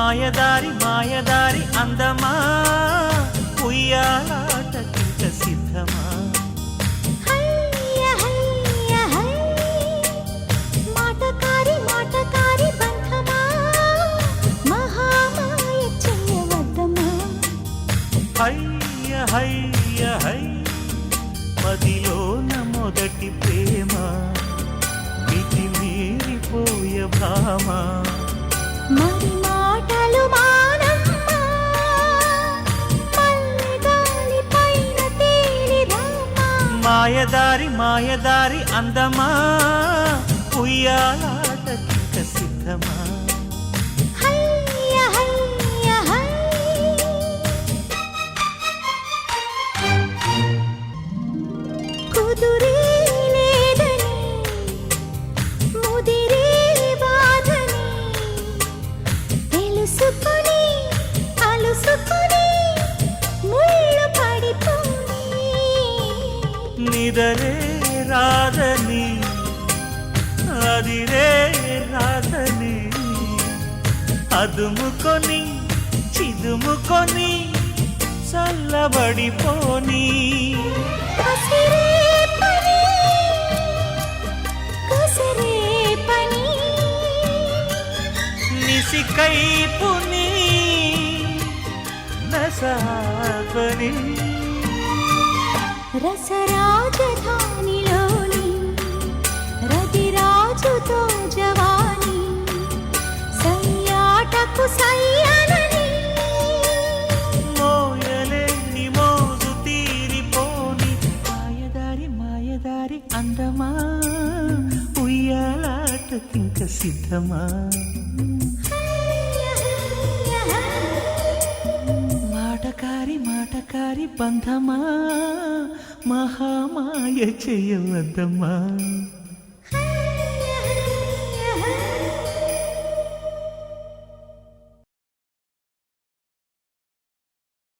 మాయదారి మాయదారి అందమా ఉయ్యాలాటకింక సిద్ధమా మాటకారి మాటకారి బంధమా మహామాయ చెయ్యవద్దమా హయ్య హయ్య హై మదిలోన మొదటి ప్రేమ మితి మీరిపోయ భామ మరి మాటలు మానమ్మా మల్లెగాలి పైన తేలి రామా మాయదారి మాయదారి అందమా ఉయ్యాలాటకింక సిద్ధమా హయ్య హయ్య హై కుదురే లేదని ముదిరే బాధని తెలుసుకొని అలుసుకొని ముళ్ళు పడిపోని నిదరే రాదని అదిరే రాదని అదుముకొని చిదుముకొని చల్లబడిపోని కసిరే పని కసిరే పని నిసికైపుని నసాపని రసరాజధానిలోని రతిరాజుతో జవాని సయ్యాటకు సయ్యనని మోయలేని మోజు తీరిపోని మాయదారి మాయదారి అందమా ఉయ్యాలాటకింక సిద్ధమా మాటకారి మాటకారి బంధమా మహామాయ చేయవద్దమ్మా